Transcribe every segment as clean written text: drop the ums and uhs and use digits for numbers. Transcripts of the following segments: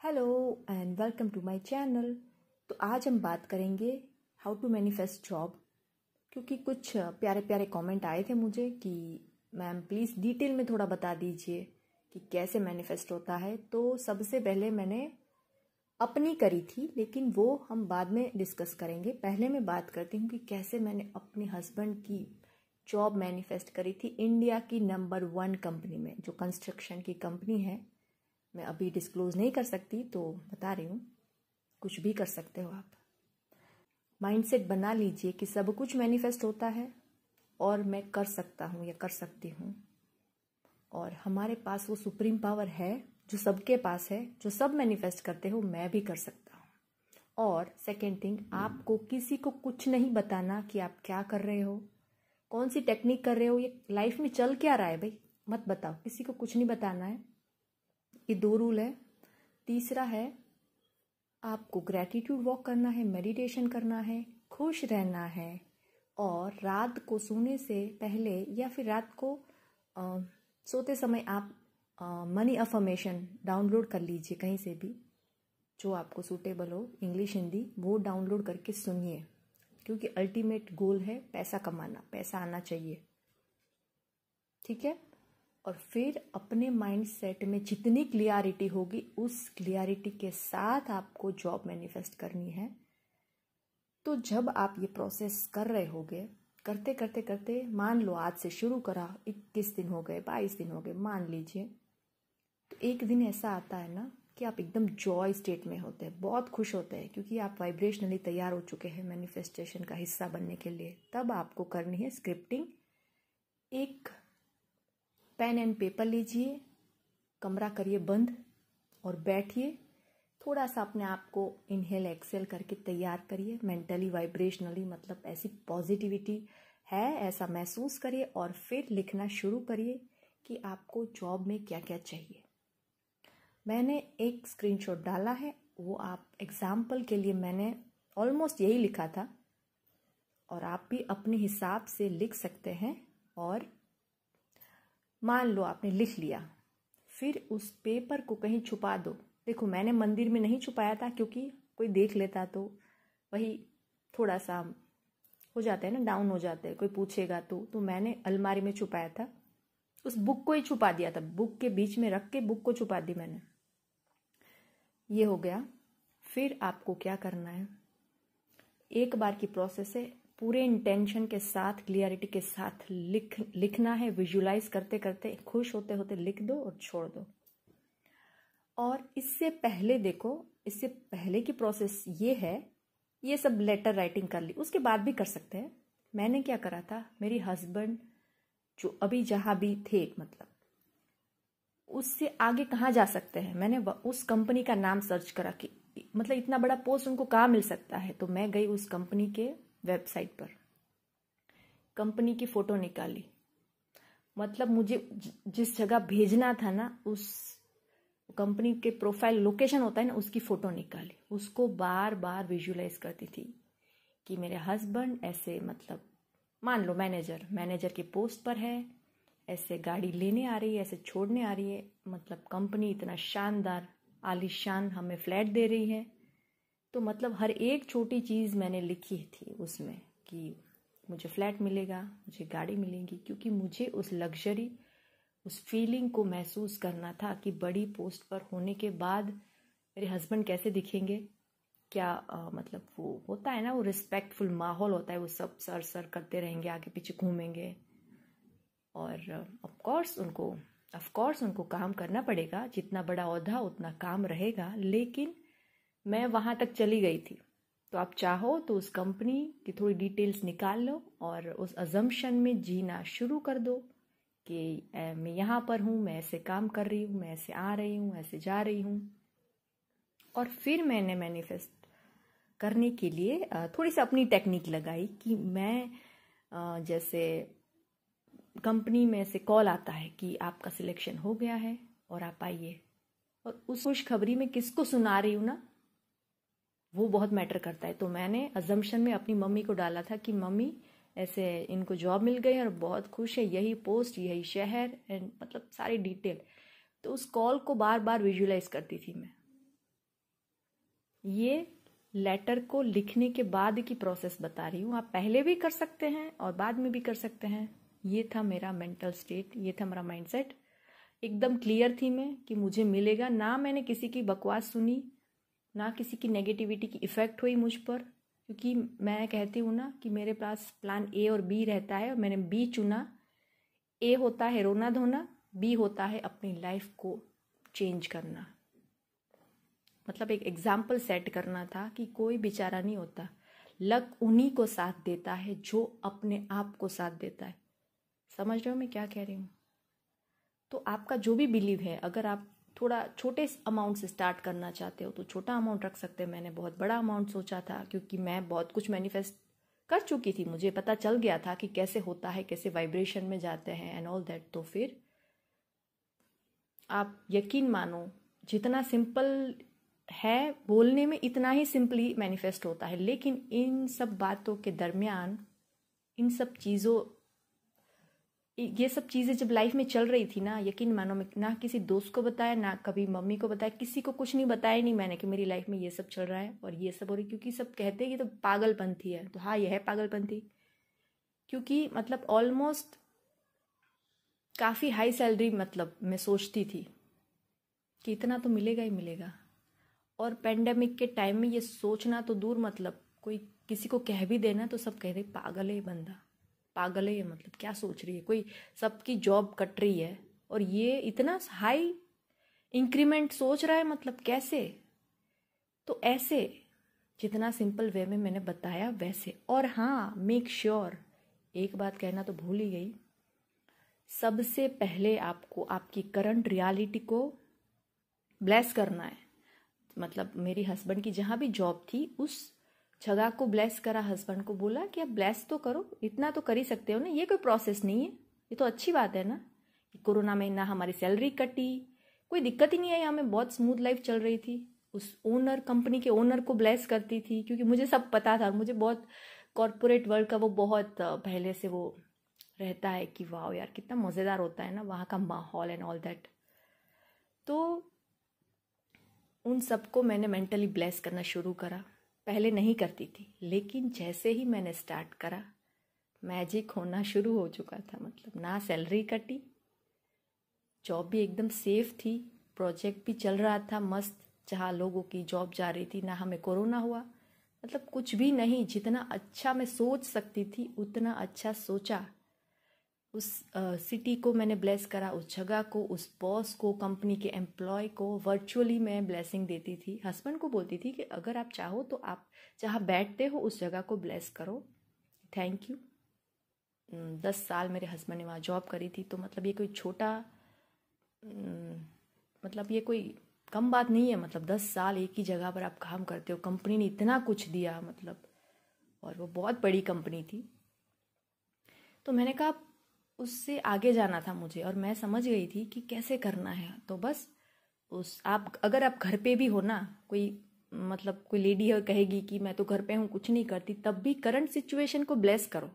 Hello and welcome to my channel. तो आज हम बात करेंगे हाउ टू मैनिफेस्ट जॉब, क्योंकि कुछ प्यारे प्यारे कमेंट आए थे मुझे कि मैम प्लीज़ डिटेल में थोड़ा बता दीजिए कि कैसे मैनिफेस्ट होता है। तो सबसे पहले मैंने अपनी करी थी, लेकिन वो हम बाद में डिस्कस करेंगे। पहले मैं बात करती हूँ कि कैसे मैंने अपने हस्बैंड की जॉब मैनिफेस्ट करी थी इंडिया की नंबर 1 कंपनी में, जो कंस्ट्रक्शन की कंपनी है। मैं अभी डिस्क्लोज नहीं कर सकती, तो बता रही हूँ, कुछ भी कर सकते हो आप। माइंडसेट बना लीजिए कि सब कुछ मैनिफेस्ट होता है और मैं कर सकता हूँ या कर सकती हूँ, और हमारे पास वो सुप्रीम पावर है जो सबके पास है। जो सब मैनिफेस्ट करते हो मैं भी कर सकता हूँ। और सेकेंड थिंग, आपको किसी को कुछ नहीं बताना कि आप क्या कर रहे हो, कौन सी टेक्निक कर रहे हो, ये लाइफ में चल क्या रहा है भाई, मत बताओ। किसी को कुछ नहीं बताना है। ये 2 रूल है। तीसरा है, आपको ग्रैटिट्यूड वॉक करना है, मेडिटेशन करना है, खुश रहना है, और रात को सोने से पहले या फिर रात को सोते समय आप मनी अफर्मेशन डाउनलोड कर लीजिए कहीं से भी, जो आपको सूटेबल हो, इंग्लिश हिंदी, वो डाउनलोड करके सुनिए। क्योंकि अल्टीमेट गोल है पैसा कमाना, पैसा आना चाहिए, ठीक है। और फिर अपने माइंड सेट में जितनी क्लियरिटी होगी, उस क्लियरिटी के साथ आपको जॉब मैनिफेस्ट करनी है। तो जब आप ये प्रोसेस कर रहे होगे, करते करते करते, मान लो आज से शुरू करा, 21 दिन हो गए, 22 दिन हो गए, मान लीजिए, तो एक दिन ऐसा आता है ना कि आप एकदम जॉय स्टेट में होते हैं, बहुत खुश होते हैं, क्योंकि आप वाइब्रेशनली तैयार हो चुके हैं मैनिफेस्टेशन का हिस्सा बनने के लिए। तब आपको करनी है स्क्रिप्टिंग। एक पेन एंड पेपर लीजिए, कमरा करिए बंद और बैठिए। थोड़ा सा अपने आप को इनहेल एक्सेल करके तैयार करिए, मेंटली वाइब्रेशनली, मतलब ऐसी पॉजिटिविटी है ऐसा महसूस करिए, और फिर लिखना शुरू करिए कि आपको जॉब में क्या क्या चाहिए। मैंने एक स्क्रीनशॉट डाला है, वो आप एग्जाम्पल के लिए मैंने ऑलमोस्ट यही लिखा था, और आप भी अपने हिसाब से लिख सकते हैं। और मान लो आपने लिख लिया, फिर उस पेपर को कहीं छुपा दो। देखो, मैंने मंदिर में नहीं छुपाया था, क्योंकि कोई देख लेता तो वही थोड़ा सा हो जाता है ना, डाउन हो जाते हैं, कोई पूछेगा तो मैंने अलमारी में छुपाया था। उस बुक को ही छुपा दिया था, बुक के बीच में रख के बुक को छुपा दी मैंने। ये हो गया। फिर आपको क्या करना है, एक बार की प्रोसेस है, पूरे इंटेंशन के साथ, क्लियरिटी के साथ लिखना है। विजुलाइज करते करते, खुश होते होते लिख दो और छोड़ दो। और इससे पहले देखो, इससे पहले की प्रोसेस ये है, ये सब लेटर राइटिंग कर ली, उसके बाद भी कर सकते हैं। मैंने क्या करा था, मेरी हस्बैंड जो अभी जहाँ भी थे, मतलब उससे आगे कहाँ जा सकते हैं, मैंने उस कंपनी का नाम सर्च करा कि मतलब इतना बड़ा पोस्ट उनको कहाँ मिल सकता है। तो मैं गई उस कंपनी के वेबसाइट पर, कंपनी की फोटो निकाली, मतलब मुझे जिस जगह भेजना था ना, उस कंपनी के प्रोफाइल लोकेशन होता है ना, उसकी फोटो निकाली। उसको बार बार विजुलाइज करती थी कि मेरे हस्बैंड ऐसे, मतलब मान लो मैनेजर के पोस्ट पर है, ऐसे गाड़ी लेने आ रही है, ऐसे छोड़ने आ रही है, मतलब कंपनी इतना शानदार आलीशान हमें फ्लैट दे रही है। तो मतलब हर एक छोटी चीज़ मैंने लिखी थी उसमें कि मुझे फ्लैट मिलेगा, मुझे गाड़ी मिलेगी, क्योंकि मुझे उस लग्जरी, उस फीलिंग को महसूस करना था कि बड़ी पोस्ट पर होने के बाद मेरे हस्बैंड कैसे दिखेंगे, क्या मतलब वो होता है ना, वो रिस्पेक्टफुल माहौल होता है, वो सब सर सर करते रहेंगे, आगे पीछे घूमेंगे। और ऑफ कोर्स उनको काम करना पड़ेगा, जितना बड़ा ओहदा उतना काम रहेगा, लेकिन मैं वहाँ तक चली गई थी। तो आप चाहो तो उस कंपनी की थोड़ी डिटेल्स निकाल लो और उस अजम्पशन में जीना शुरू कर दो कि मैं यहाँ पर हूँ, मैं ऐसे काम कर रही हूँ, मैं ऐसे आ रही हूँ, ऐसे जा रही हूँ। और फिर मैंने मैनिफेस्ट करने के लिए थोड़ी सी अपनी टेक्निक लगाई कि मैं जैसे कंपनी में से कॉल आता है कि आपका सिलेक्शन हो गया है और आप आइए, और उस खुशखबरी में किसको सुना रही हूँ ना, वो बहुत मैटर करता है। तो मैंने अजम्पशन में अपनी मम्मी को डाला था कि मम्मी ऐसे इनको जॉब मिल गई और बहुत खुश है, यही पोस्ट, यही शहर, एंड मतलब सारी डिटेल। तो उस कॉल को बार बार विजुलाइज करती थी मैं। ये लेटर को लिखने के बाद की प्रोसेस बता रही हूँ। आप पहले भी कर सकते हैं और बाद में भी कर सकते हैं। ये था मेरा मेंटल स्टेट, ये था मेरा माइंडसेट। एकदम क्लियर थी मैं कि मुझे मिलेगा। ना मैंने किसी की बकवास सुनी, ना किसी की नेगेटिविटी की इफ़ेक्ट हुई मुझ पर, क्योंकि मैं कहती हूँ ना कि मेरे पास प्लान ए और बी रहता है और मैंने बी चुना। ए होता है रोना धोना, बी होता है अपनी लाइफ को चेंज करना। मतलब एक एग्जाम्पल सेट करना था कि कोई बेचारा नहीं होता, लक उन्हीं को साथ देता है जो अपने आप को साथ देता है। समझ रहे हो मैं क्या कह रही हूँ? तो आपका जो भी बिलीव है, अगर आप थोड़ा छोटे अमाउंट से स्टार्ट करना चाहते हो तो छोटा अमाउंट रख सकते हैं। मैंने बहुत बड़ा अमाउंट सोचा था, क्योंकि मैं बहुत कुछ मैनिफेस्ट कर चुकी थी। मुझे पता चल गया था कि कैसे होता है, कैसे वाइब्रेशन में जाते हैं एंड ऑल दैट। तो फिर आप यकीन मानो, जितना सिंपल है बोलने में, इतना ही सिंपली मैनिफेस्ट होता है। लेकिन इन सब बातों के दरमियान, इन सब चीज़ों, ये सब चीज़ें जब लाइफ में चल रही थी ना, यकीन मानो मैं ना किसी दोस्त को बताया, ना कभी मम्मी को बताया, किसी को कुछ नहीं बताया नहीं मैंने कि मेरी लाइफ में ये सब चल रहा है और ये सब हो रही। क्योंकि सब कहते हैं कि तो पागलपंथी है। तो हाँ, यह है पागलपंथी। क्योंकि मतलब ऑलमोस्ट काफ़ी हाई सैलरी, मतलब मैं सोचती थी कि इतना तो मिलेगा ही मिलेगा। और पेंडेमिक के टाइम में ये सोचना तो दूर, मतलब कोई किसी को कह भी देना तो सब कह रहे पागल है ये बंदा, पागल है ये, मतलब क्या सोच रही है, कोई सबकी जॉब कट रही है और ये इतना हाई इंक्रीमेंट सोच रहा है, मतलब कैसे? तो ऐसे जितना सिंपल वे में मैंने बताया वैसे। और हाँ, मेक श्योर, एक बात कहना तो भूल ही गई, सबसे पहले आपको आपकी करंट रियलिटी को ब्लेस करना है। मतलब मेरी हस्बैंड की जहाँ भी जॉब थी उस जगह को ब्लेस करा। हस्बैंड को बोला कि आप ब्लेस तो करो, इतना तो कर ही सकते हो ना, ये कोई प्रोसेस नहीं है, ये तो अच्छी बात है ना कि कोरोना में ना हमारी सैलरी कटी, कोई दिक्कत ही नहीं आई, हमें बहुत स्मूथ लाइफ चल रही थी। उस ओनर, कंपनी के ओनर को ब्लेस करती थी, क्योंकि मुझे सब पता था। मुझे बहुत कॉरपोरेट वर्ल्ड का वो बहुत पहले से वो रहता है कि वाह यार कितना मज़ेदार होता है ना वहाँ का माहौल एंड ऑल दैट। तो उन सबको मैंने मेंटली ब्लेस करना शुरू करा। पहले नहीं करती थी, लेकिन जैसे ही मैंने स्टार्ट करा, मैजिक होना शुरू हो चुका था। मतलब ना सैलरी कटी, जॉब भी एकदम सेफ थी, प्रोजेक्ट भी चल रहा था मस्त, जहाँ लोगों की जॉब जा रही थी। ना हमें कोरोना हुआ, मतलब कुछ भी नहीं। जितना अच्छा मैं सोच सकती थी उतना अच्छा सोचा। उस सिटी को मैंने ब्लेस करा, उस जगह को, उस बॉस को, कंपनी के एम्प्लॉय को वर्चुअली मैं ब्लेसिंग देती थी। हस्बैंड को बोलती थी कि अगर आप चाहो तो आप जहाँ बैठते हो उस जगह को ब्लेस करो, थैंक यू। 10 साल मेरे हस्बैंड ने वहाँ जॉब करी थी। तो मतलब ये कोई छोटा, मतलब ये कोई कम बात नहीं है। मतलब 10 साल एक ही जगह पर आप काम करते हो, कंपनी ने इतना कुछ दिया, मतलब, और वो बहुत बड़ी कंपनी थी। तो मैंने कहा उससे आगे जाना था मुझे, और मैं समझ गई थी कि कैसे करना है। तो बस आप अगर आप घर पे भी हो ना, कोई मतलब कोई लेडी है कहेगी कि मैं तो घर पे हूँ कुछ नहीं करती, तब भी करंट सिचुएशन को ब्लेस करो।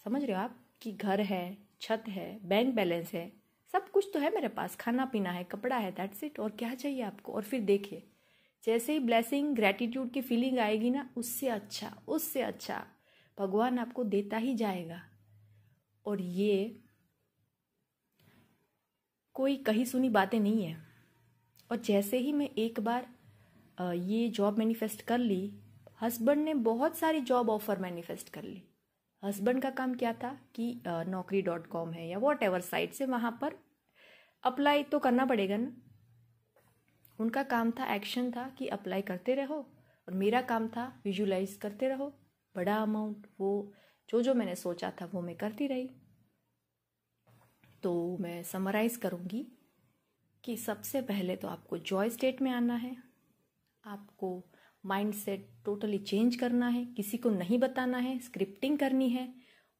समझ रहे हो आप कि घर है, छत है, बैंक बैलेंस है, सब कुछ तो है मेरे पास, खाना पीना है, कपड़ा है, दैट्स इट। और क्या चाहिए आपको? और फिर देखिए, जैसे ही ब्लेसिंग, ग्रैटिट्यूड की फीलिंग आएगी ना, उससे अच्छा भगवान आपको देता ही जाएगा। और ये कोई कही सुनी बातें नहीं है। और जैसे ही मैं एक बार ये जॉब मैनिफेस्ट कर ली, हस्बैंड ने बहुत सारी जॉब ऑफर मैनिफेस्ट कर ली। हस्बैंड का काम क्या था कि naukri.com है या वॉट एवर साइट से, वहाँ पर अप्लाई तो करना पड़ेगा ना। उनका काम था, एक्शन था कि अप्लाई करते रहो, और मेरा काम था विजुलाइज करते रहो बड़ा अमाउंट। वो जो मैंने सोचा था वो मैं करती रही। तो मैं समराइज करूँगी कि सबसे पहले तो आपको जॉय स्टेट में आना है, आपको माइंड सेट टोटली चेंज करना है, किसी को नहीं बताना है, स्क्रिप्टिंग करनी है,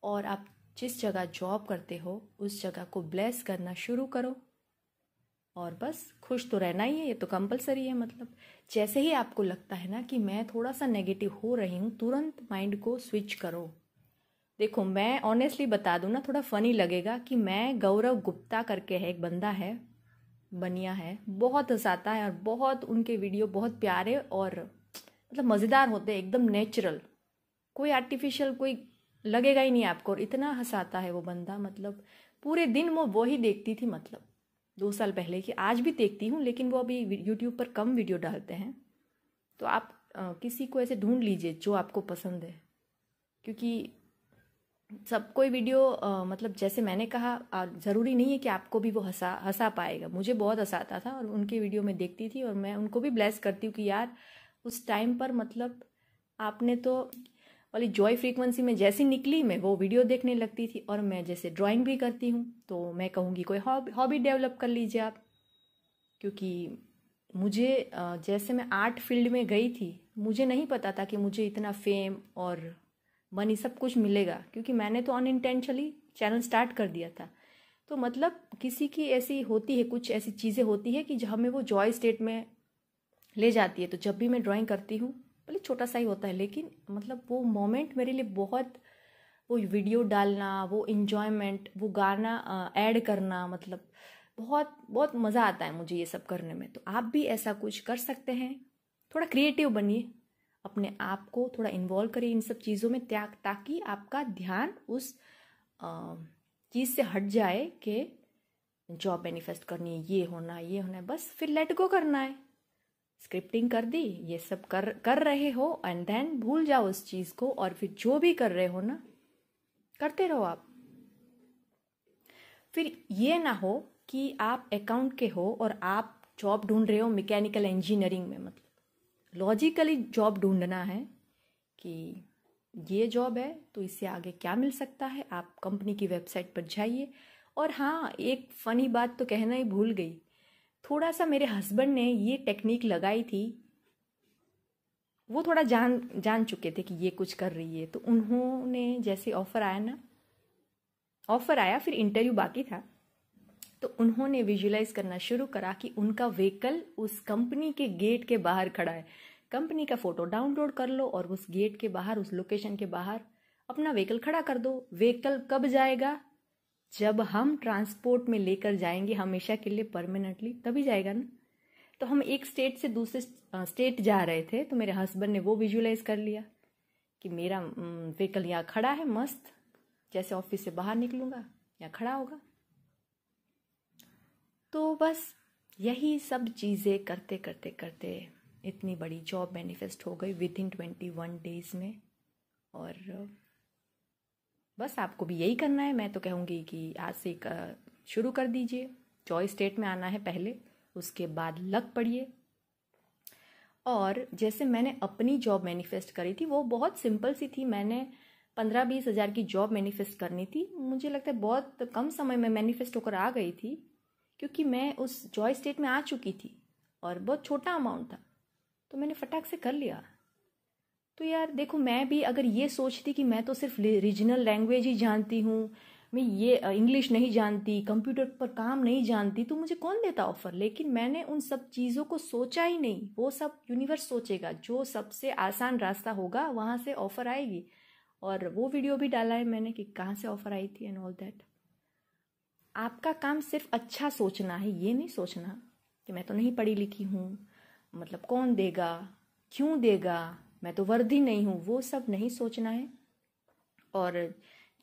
और आप जिस जगह जॉब करते हो उस जगह को ब्लेस करना शुरू करो। और बस खुश तो रहना ही है, ये तो कंपलसरी है। मतलब जैसे ही आपको लगता है ना कि मैं थोड़ा सा नेगेटिव हो रही हूँ, तुरंत माइंड को स्विच करो। देखो, मैं ऑनेस्टली बता दूँ ना, थोड़ा फनी लगेगा कि मैं, गौरव गुप्ता करके है एक बंदा है, बनिया है, बहुत हंसाता है और बहुत उनके वीडियो बहुत प्यारे और मतलब मज़ेदार होते हैं, एकदम नेचुरल, कोई आर्टिफिशियल कोई लगेगा ही नहीं आपको। और इतना हंसाता है वो बंदा, मतलब पूरे दिन वो ही देखती थी, मतलब 2 साल पहले की, आज भी देखती हूँ, लेकिन वो अभी यूट्यूब पर कम वीडियो डालते हैं। तो आप किसी को ऐसे ढूंढ लीजिए जो आपको पसंद है, क्योंकि सब कोई वीडियो मतलब जैसे मैंने कहा ज़रूरी नहीं है कि आपको भी वो हंसा पाएगा। मुझे बहुत हंसाता था और उनके वीडियो में देखती थी, और मैं उनको भी ब्लेस करती हूँ कि यार उस टाइम पर मतलब आपने तो वाली जॉय फ्रीक्वेंसी में जैसी निकली, मैं वो वीडियो देखने लगती थी। और मैं जैसे ड्राइंग भी करती हूँ, तो मैं कहूँगी कोई हॉबी डेवलप कर लीजिए आप, क्योंकि मुझे जैसे मैं आर्ट फील्ड में गई थी, मुझे नहीं पता था कि मुझे इतना फेम और मनी सब कुछ मिलेगा, क्योंकि मैंने तो अनइंटेंशनली चैनल स्टार्ट कर दिया था। तो मतलब किसी की ऐसी होती है, कुछ ऐसी चीज़ें होती है कि जो हमें वो जॉय स्टेट में ले जाती है। तो जब भी मैं ड्राइंग करती हूँ, भले छोटा सा ही होता है, लेकिन मतलब वो मोमेंट मेरे लिए बहुत, वो वीडियो डालना, वो इन्जॉयमेंट, वो गाना ऐड करना, मतलब बहुत बहुत मज़ा आता है मुझे ये सब करने में। तो आप भी ऐसा कुछ कर सकते हैं, थोड़ा क्रिएटिव बनिए, अपने आप को थोड़ा इन्वॉल्व करिए इन सब चीज़ों में, ताकि आपका ध्यान उस चीज़ से हट जाए कि जॉब मैनिफेस्ट करनी है, ये होना है, बस फिर लेट गो करना है। स्क्रिप्टिंग कर दी, ये सब कर रहे हो, एंड देन भूल जाओ उस चीज़ को, और फिर जो भी कर रहे हो ना, करते रहो आप। फिर ये ना हो कि आप अकाउंट के हो और आप जॉब ढूंढ रहे हो मैकेनिकल इंजीनियरिंग में, मतलब लॉजिकली जॉब ढूंढना है कि ये जॉब है तो इससे आगे क्या मिल सकता है। आप कंपनी की वेबसाइट पर जाइए। और हाँ, एक फ़नी बात तो कहना ही भूल गई, थोड़ा सा मेरे हस्बैंड ने ये टेक्निक लगाई थी, वो थोड़ा जान चुके थे कि ये कुछ कर रही है। तो उन्होंने जैसे ऑफ़र आया, फिर इंटरव्यू बाकी था, तो उन्होंने विजुलाइज करना शुरू करा कि उनका व्हीकल उस कंपनी के गेट के बाहर खड़ा है। कंपनी का फ़ोटो डाउनलोड कर लो और उस गेट के बाहर, उस लोकेशन के बाहर अपना व्हीकल खड़ा कर दो। व्हीकल कब जाएगा? जब हम ट्रांसपोर्ट में लेकर जाएंगे हमेशा के लिए, परमानेंटली, तभी जाएगा ना। तो हम एक स्टेट से दूसरे स्टेट जा रहे थे, तो मेरे हस्बैंड ने वो विजुलाइज कर लिया कि मेरा व्हीकल यहाँ खड़ा है मस्त, जैसे ऑफिस से बाहर निकलूँगा यहाँ खड़ा होगा। तो बस यही सब चीज़ें करते करते करते इतनी बड़ी जॉब मैनिफेस्ट हो गई विदिन 21 डेज़ में। और बस आपको भी यही करना है। मैं तो कहूँगी कि आज से शुरू कर दीजिए। जॉय स्टेट में आना है पहले, उसके बाद लग पड़िए। और जैसे मैंने अपनी जॉब मैनिफेस्ट करी थी, वो बहुत सिंपल सी थी। मैंने 15-20 हज़ार की जॉब मैनिफेस्ट करनी थी। मुझे लगता है बहुत कम समय में मैनिफेस्ट होकर आ गई थी, क्योंकि मैं उस जॉय स्टेट में आ चुकी थी और बहुत छोटा अमाउंट था, तो मैंने फटाक से कर लिया। तो यार देखो, मैं भी अगर ये सोचती कि मैं तो सिर्फ रीजनल लैंग्वेज ही जानती हूँ, मैं ये इंग्लिश नहीं जानती, कंप्यूटर पर काम नहीं जानती, तो मुझे कौन देता ऑफर। लेकिन मैंने उन सब चीज़ों को सोचा ही नहीं। वो सब यूनिवर्स सोचेगा, जो सबसे आसान रास्ता होगा वहाँ से ऑफर आएगी। और वो वीडियो भी डाला है मैंने कि कहाँ से ऑफर आई थी एंड ऑल दैट। आपका काम सिर्फ अच्छा सोचना है, ये नहीं सोचना कि मैं तो नहीं पढ़ी लिखी हूँ, मतलब कौन देगा, क्यों देगा, मैं तो वर्दी नहीं हूँ, वो सब नहीं सोचना है। और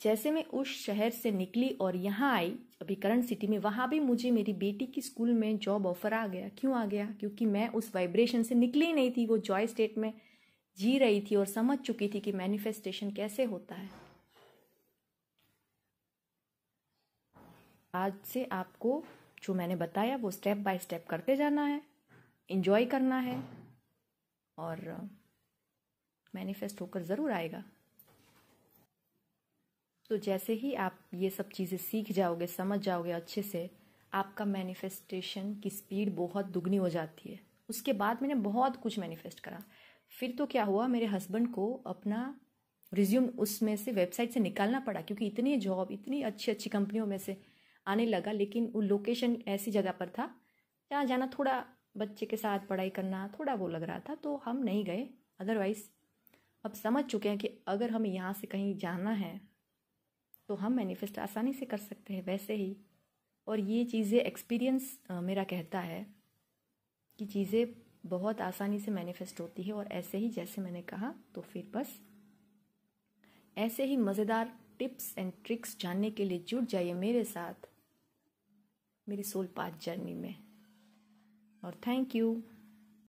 जैसे मैं उस शहर से निकली और यहाँ आई अभी करंट सिटी में, वहाँ भी मुझे मेरी बेटी की स्कूल में जॉब ऑफर आ गया। क्यों आ गया? क्योंकि मैं उस वाइब्रेशन से निकली नहीं थी, वो जॉय स्टेट में जी रही थी और समझ चुकी थी कि मैनिफेस्टेशन कैसे होता है। आज से आपको जो मैंने बताया वो स्टेप बाय स्टेप करते जाना है, एंजॉय करना है, और मैनिफेस्ट होकर ज़रूर आएगा। तो जैसे ही आप ये सब चीज़ें सीख जाओगे, समझ जाओगे अच्छे से, आपका मैनिफेस्टेशन की स्पीड बहुत दुगनी हो जाती है। उसके बाद मैंने बहुत कुछ मैनिफेस्ट करा। फिर तो क्या हुआ, मेरे हस्बैंड को अपना रिज्यूम उसमें से, वेबसाइट से निकालना पड़ा, क्योंकि इतनी जॉब इतनी अच्छी अच्छी कंपनियों में से आने लगा, लेकिन वो लोकेशन ऐसी जगह पर था जहाँ जाना थोड़ा, बच्चे के साथ पढ़ाई करना थोड़ा वो लग रहा था, तो हम नहीं गए। अदरवाइज़ अब समझ चुके हैं कि अगर हमें यहाँ से कहीं जाना है तो हम मैनिफेस्ट आसानी से कर सकते हैं। वैसे ही और ये चीज़ें एक्सपीरियंस मेरा कहता है कि चीज़ें बहुत आसानी से मैनिफेस्ट होती है। और ऐसे ही जैसे मैंने कहा, तो फिर बस ऐसे ही मज़ेदार टिप्स एंड ट्रिक्स जानने के लिए जुड़ जाइए मेरे साथ मेरी सोल पाथ जर्नी में। और थैंक यू।